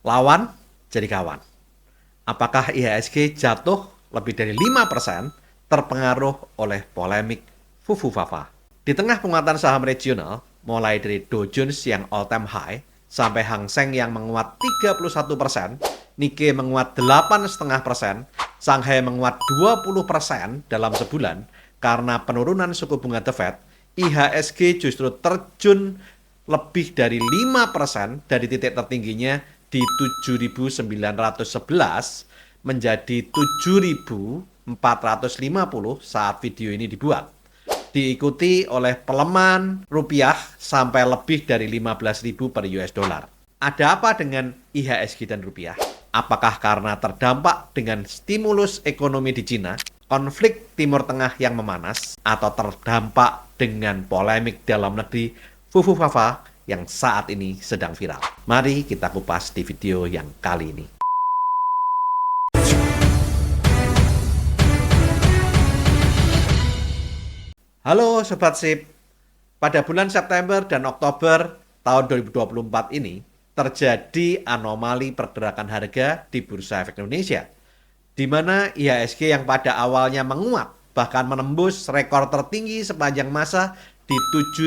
Lawan jadi kawan. Apakah IHSG jatuh lebih dari 5% terpengaruh oleh polemik Fufu-Fafa? Di tengah penguatan saham regional, mulai dari Dow Jones yang all-time high, sampai Hang Seng yang menguat 31%, Nikkei menguat 8,5%, Shanghai menguat 20% dalam sebulan karena penurunan suku bunga The Fed, IHSG justru terjun lebih dari 5% dari titik tertingginya di 7.911 menjadi 7.450 saat video ini dibuat. Diikuti oleh pelemahan rupiah sampai lebih dari 15.000 per US dollar. Ada apa dengan IHSG dan rupiah? Apakah karena terdampak dengan stimulus ekonomi di Cina, konflik Timur Tengah yang memanas, atau terdampak dengan polemik dalam negeri Fufu-Fafa yang saat ini sedang viral? Mari kita kupas di video yang kali ini. Halo Sobat Sip, pada bulan September dan Oktober tahun 2024 ini terjadi anomali pergerakan harga di Bursa Efek Indonesia, di mana IHSG yang pada awalnya menguat bahkan menembus rekor tertinggi sepanjang masa di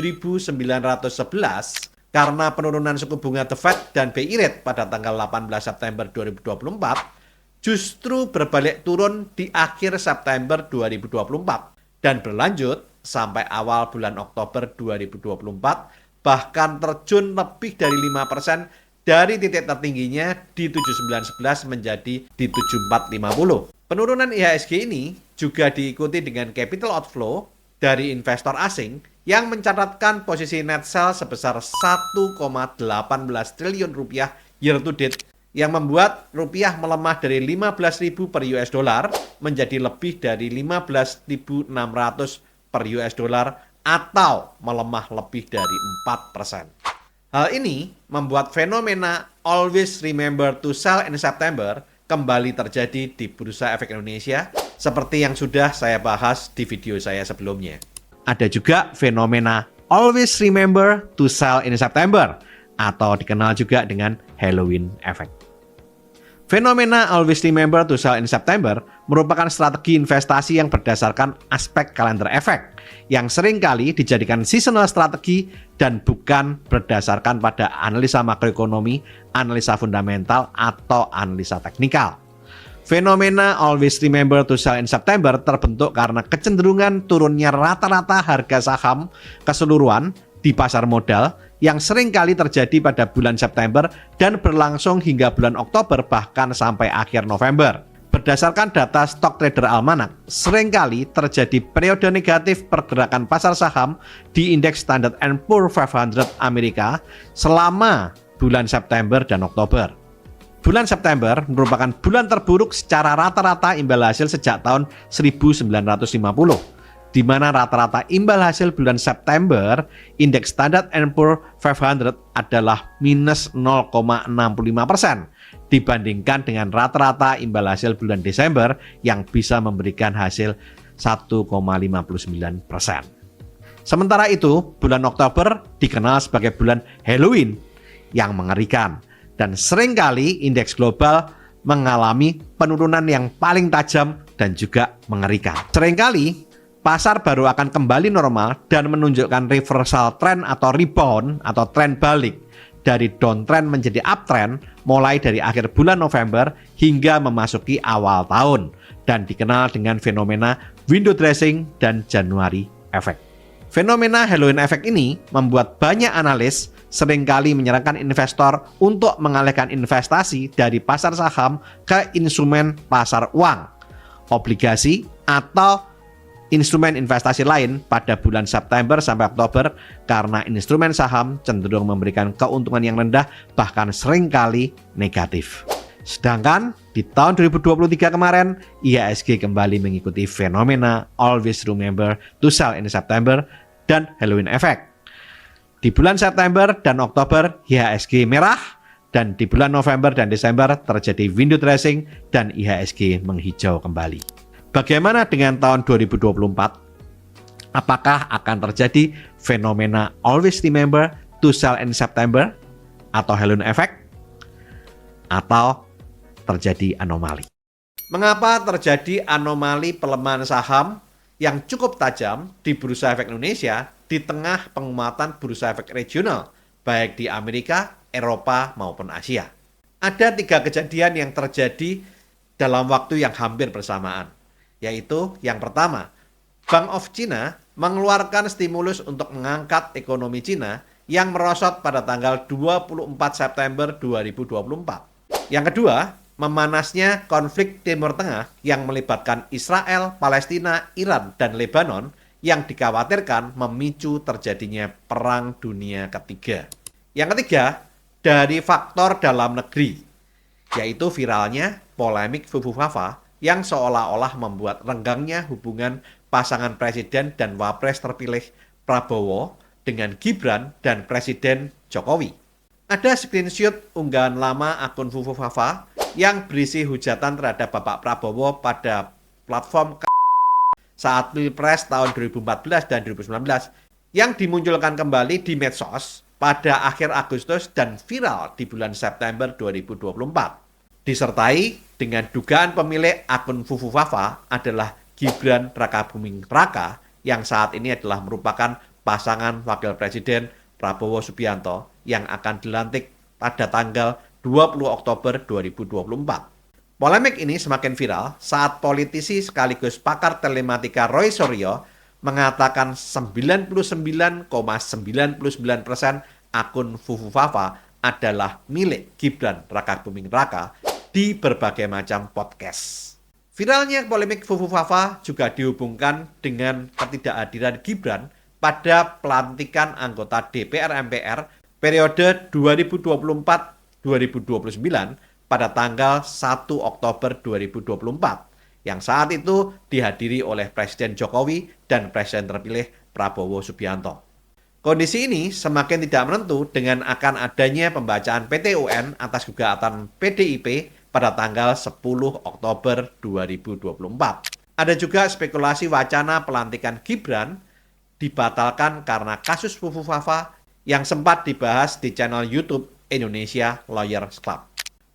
7.911 karena penurunan suku bunga The Fed dan BI Rate pada tanggal 18 September 2024, justru berbalik turun di akhir September 2024 dan berlanjut sampai awal bulan Oktober 2024, bahkan terjun lebih dari 5% dari titik tertingginya di 7911 menjadi di 7450. Penurunan IHSG ini juga diikuti dengan capital outflow dari investor asing yang mencatatkan posisi net sell sebesar 1,18 triliun rupiah year to date, yang membuat rupiah melemah dari 15.000 per US dollar menjadi lebih dari 15.600 per US dollar atau melemah lebih dari 4%. Hal ini membuat fenomena always remember to sell in September kembali terjadi di Bursa Efek Indonesia seperti yang sudah saya bahas di video saya sebelumnya. Ada juga fenomena always remember to sell in September atau dikenal juga dengan Halloween Effect. Fenomena always remember to sell in September merupakan strategi investasi yang berdasarkan aspek calendar effect yang seringkali dijadikan seasonal strategi dan bukan berdasarkan pada analisa makroekonomi, analisa fundamental, atau analisa teknikal. Fenomena always remember to sell in September terbentuk karena kecenderungan turunnya rata-rata harga saham keseluruhan di pasar modal yang seringkali terjadi pada bulan September dan berlangsung hingga bulan Oktober bahkan sampai akhir November. Berdasarkan data Stock Trader Almanac, seringkali terjadi periode negatif pergerakan pasar saham di indeks Standard & Poor's 500 Amerika selama bulan September dan Oktober. Bulan September merupakan bulan terburuk secara rata-rata imbal hasil sejak tahun 1950. Di mana rata-rata imbal hasil bulan September indeks Standard & Poor's 500 adalah minus 0,65% dibandingkan dengan rata-rata imbal hasil bulan Desember yang bisa memberikan hasil 1,59%. Sementara itu, bulan Oktober dikenal sebagai bulan Halloween yang mengerikan dan seringkali indeks global mengalami penurunan yang paling tajam dan juga mengerikan. Seringkali pasar baru akan kembali normal dan menunjukkan reversal trend atau rebound atau tren balik dari downtrend menjadi uptrend mulai dari akhir bulan November hingga memasuki awal tahun dan dikenal dengan fenomena window dressing dan January effect. Fenomena Halloween effect ini membuat banyak analis seringkali menyarankan investor untuk mengalihkan investasi dari pasar saham ke instrumen pasar uang, obligasi, atau instrumen investasi lain pada bulan September sampai Oktober karena instrumen saham cenderung memberikan keuntungan yang rendah bahkan seringkali negatif. Sedangkan di tahun 2023 kemarin, IHSG kembali mengikuti fenomena always remember to sell in September dan Halloween effect. Di bulan September dan Oktober, IHSG merah, dan di bulan November dan Desember terjadi window dressing dan IHSG menghijau kembali. Bagaimana dengan tahun 2024? Apakah akan terjadi fenomena always remember to sell in September atau Halloween effect? atau terjadi anomali. Mengapa terjadi anomali pelemahan saham yang cukup tajam di Bursa Efek Indonesia di tengah penguatan bursa efek regional, baik di Amerika, Eropa, maupun Asia? Ada 3 kejadian yang terjadi dalam waktu yang hampir bersamaan, yaitu yang pertama, Bank of China mengeluarkan stimulus untuk mengangkat ekonomi China yang merosot pada tanggal 24 September 2024. Yang kedua, memanasnya konflik Timur Tengah yang melibatkan Israel, Palestina, Iran, dan Lebanon yang dikhawatirkan memicu terjadinya Perang Dunia Ketiga. Yang ketiga, dari faktor dalam negeri, yaitu viralnya polemik Fufufafa yang seolah-olah membuat renggangnya hubungan pasangan Presiden dan Wapres terpilih Prabowo dengan Gibran dan Presiden Jokowi. Ada screenshot unggahan lama akun Fufufafa yang berisi hujatan terhadap Bapak Prabowo pada platform saat Pilpres tahun 2014 dan 2019 yang dimunculkan kembali di medsos pada akhir Agustus dan viral di bulan September 2024. Disertai dengan dugaan pemilik akun Fufufafa adalah Gibran Rakabuming Raka yang saat ini adalah merupakan pasangan Wakil Presiden Prabowo Subianto yang akan dilantik pada tanggal 20 Oktober 2024. Polemik ini semakin viral saat politisi sekaligus pakar telematika Roy Suryo mengatakan 99,99% akun Fufufafa adalah milik Gibran Rakabuming Raka di berbagai macam podcast. Viralnya polemik Fufufafa juga dihubungkan dengan ketidakhadiran Gibran pada pelantikan anggota DPR MPR periode 2024-2029 pada tanggal 1 Oktober 2024 yang saat itu dihadiri oleh Presiden Jokowi dan Presiden terpilih Prabowo Subianto. Kondisi ini semakin tidak menentu dengan akan adanya pembacaan PT UN atas gugatan PDIP pada tanggal 10 Oktober 2024. Ada juga spekulasi wacana pelantikan Gibran dibatalkan karena kasus Fufufafa yang sempat dibahas di channel YouTube Indonesia Lawyers Club.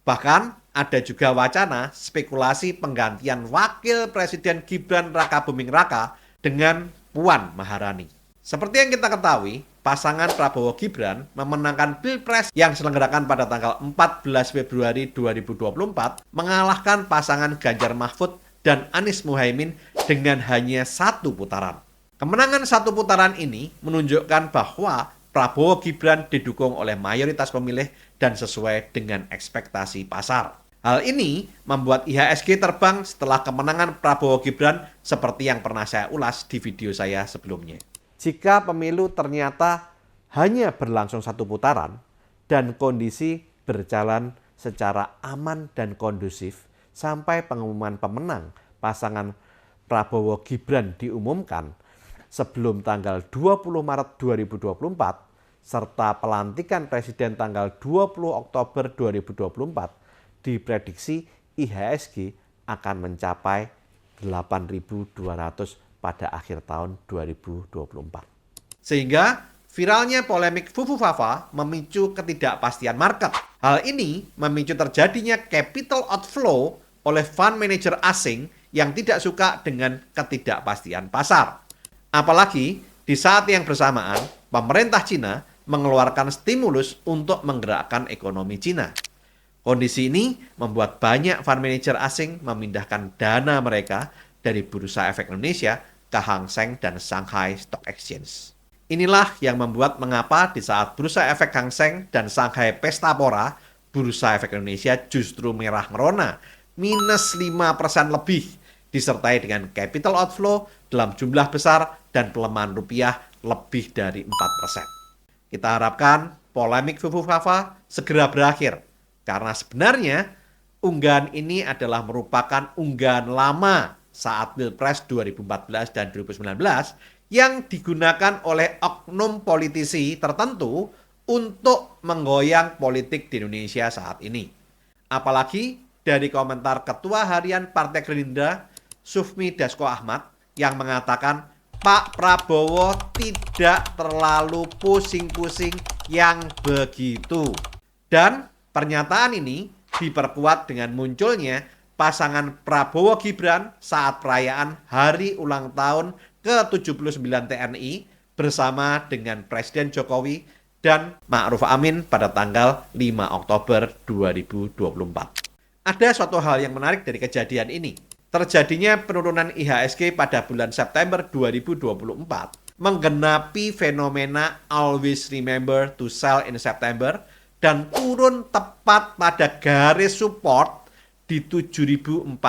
Bahkan ada juga wacana spekulasi penggantian Wakil Presiden Gibran Rakabuming Raka dengan Puan Maharani. Seperti yang kita ketahui, pasangan Prabowo Gibran memenangkan Pilpres yang diselenggarakan pada tanggal 14 Februari 2024 mengalahkan pasangan Ganjar Mahfud dan Anies Muhaimin dengan hanya 1 putaran. Kemenangan 1 putaran ini menunjukkan bahwa Prabowo Gibran didukung oleh mayoritas pemilih dan sesuai dengan ekspektasi pasar. Hal ini membuat IHSG terbang setelah kemenangan Prabowo Gibran seperti yang pernah saya ulas di video saya sebelumnya. Jika pemilu ternyata hanya berlangsung 1 putaran dan kondisi berjalan secara aman dan kondusif sampai pengumuman pemenang pasangan Prabowo Gibran diumumkan sebelum tanggal 20 Maret 2024 serta pelantikan Presiden tanggal 20 Oktober 2024 diprediksi IHSG akan mencapai 8.200 pada akhir tahun 2024. Sehingga viralnya polemik Fufufafa memicu ketidakpastian market. Hal ini memicu terjadinya capital outflow oleh fund manager asing yang tidak suka dengan ketidakpastian pasar. Apalagi di saat yang bersamaan, pemerintah Cina mengeluarkan stimulus untuk menggerakkan ekonomi Cina. Kondisi ini membuat banyak fund manager asing memindahkan dana mereka dari Bursa Efek Indonesia ke Hang Seng dan Shanghai Stock Exchange. Inilah yang membuat mengapa di saat Bursa Efek Hang Seng dan Shanghai Pesta Pora, Bursa Efek Indonesia justru merah merona, minus 5% lebih, disertai dengan capital outflow dalam jumlah besar dan pelemahan rupiah lebih dari 4%. Kita harapkan polemik Fufufafa segera berakhir, karena sebenarnya unggahan ini adalah merupakan unggahan lama saat Pilpres 2014 dan 2019 yang digunakan oleh oknum politisi tertentu untuk menggoyang politik di Indonesia saat ini. Apalagi dari komentar Ketua Harian Partai Gerindra, Sufmi Dasko Ahmad, yang mengatakan Pak Prabowo tidak terlalu pusing-pusing yang begitu. Dan pernyataan ini diperkuat dengan munculnya pasangan Prabowo Gibran saat perayaan Hari Ulang Tahun ke-79 TNI bersama dengan Presiden Jokowi dan Ma'ruf Amin pada tanggal 5 Oktober 2024. Ada suatu hal yang menarik dari kejadian ini. Terjadinya penurunan IHSG pada bulan September 2024 menggenapi fenomena always remember to sell in September dan turun tepat pada garis support di 7.450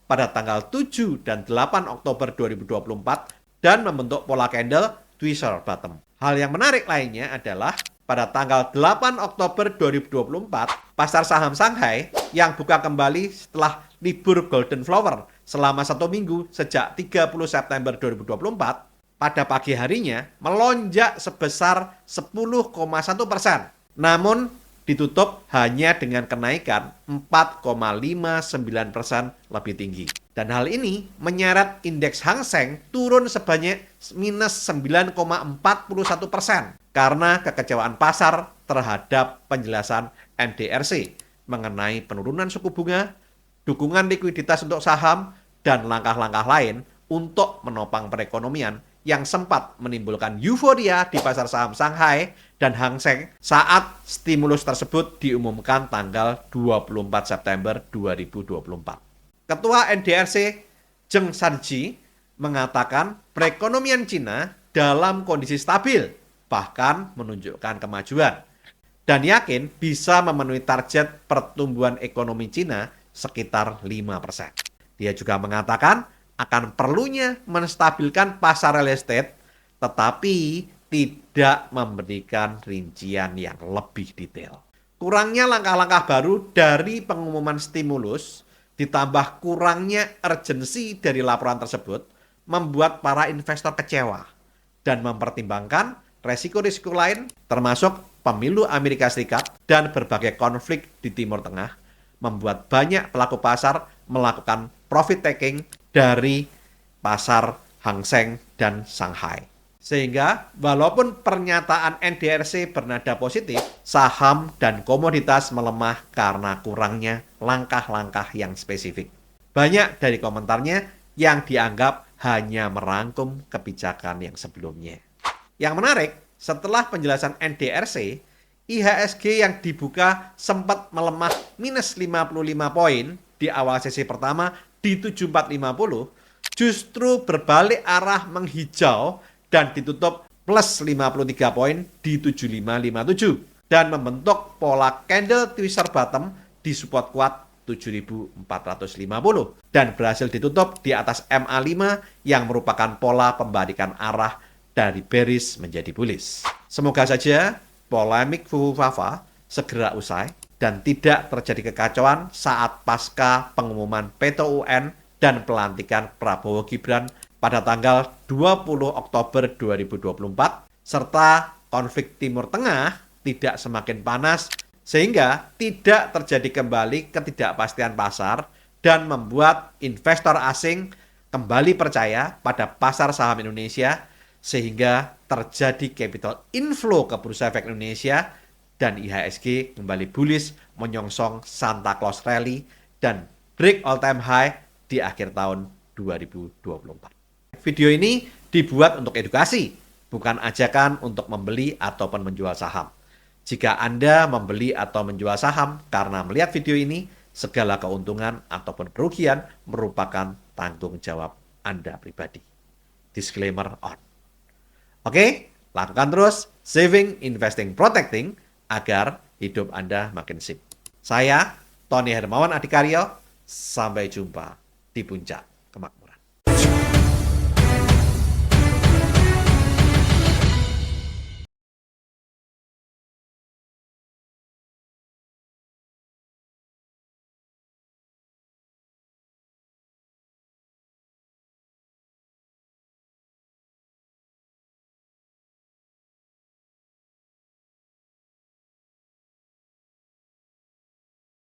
pada tanggal 7 dan 8 Oktober 2024 dan membentuk pola candle tweezer bottom. Hal yang menarik lainnya adalah pada tanggal 8 Oktober 2024, pasar saham Shanghai yang buka kembali setelah libur Golden Flower selama 1 minggu sejak 30 September 2024, pada pagi harinya melonjak sebesar 10,1%. Namun ditutup hanya dengan kenaikan 4,59% lebih tinggi. Dan hal ini menyeret indeks Hang Seng turun sebanyak minus 9,41% karena kekecewaan pasar terhadap penjelasan NDRC mengenai penurunan suku bunga, dukungan likuiditas untuk saham, dan langkah-langkah lain untuk menopang perekonomian yang sempat menimbulkan euforia di pasar saham Shanghai dan Hang Seng saat stimulus tersebut diumumkan tanggal 24 September 2024. Ketua NDRC Zheng Sanji mengatakan perekonomian Cina dalam kondisi stabil, bahkan menunjukkan kemajuan, dan yakin bisa memenuhi target pertumbuhan ekonomi Cina sekitar 5%. Dia juga mengatakan akan perlunya menstabilkan pasar real estate, tetapi tidak memberikan rincian yang lebih detail. Kurangnya langkah-langkah baru dari pengumuman stimulus, ditambah kurangnya urgensi dari laporan tersebut, membuat para investor kecewa dan mempertimbangkan resiko-risiko lain, termasuk pemilu Amerika Serikat dan berbagai konflik di Timur Tengah, membuat banyak pelaku pasar melakukan profit taking dari pasar Hang Seng dan Shanghai. Sehingga walaupun pernyataan NDRC bernada positif, saham dan komoditas melemah karena kurangnya langkah-langkah yang spesifik. Banyak dari komentarnya yang dianggap hanya merangkum kebijakan yang sebelumnya. Yang menarik, setelah penjelasan NDRC, IHSG yang dibuka sempat melemah minus 55 poin di awal sesi pertama di 7450, justru berbalik arah menghijau dan ditutup plus 53 poin di 7557 dan membentuk pola candle tweezer bottom di support kuat 7450 dan berhasil ditutup di atas MA5 yang merupakan pola pembalikan arah dari bearish menjadi bullish. Semoga saja polemik Fufu-Fafa segera usai dan tidak terjadi kekacauan saat pasca pengumuman PT-UN dan pelantikan Prabowo Gibran pada tanggal 20 Oktober 2024, serta konflik Timur Tengah tidak semakin panas sehingga tidak terjadi kembali ketidakpastian pasar dan membuat investor asing kembali percaya pada pasar saham Indonesia sehingga terjadi capital inflow ke Bursa Efek Indonesia dan IHSG kembali bullish menyongsong Santa Claus Rally dan break all time high di akhir tahun 2024. Video ini dibuat untuk edukasi, bukan ajakan untuk membeli ataupun menjual saham. Jika Anda membeli atau menjual saham karena melihat video ini, segala keuntungan ataupun kerugian merupakan tanggung jawab Anda pribadi. Disclaimer on. Oke, lakukan terus saving, investing, protecting agar hidup Anda makin sip. Saya, Tony Hermawan Adikaryo, sampai jumpa di puncak.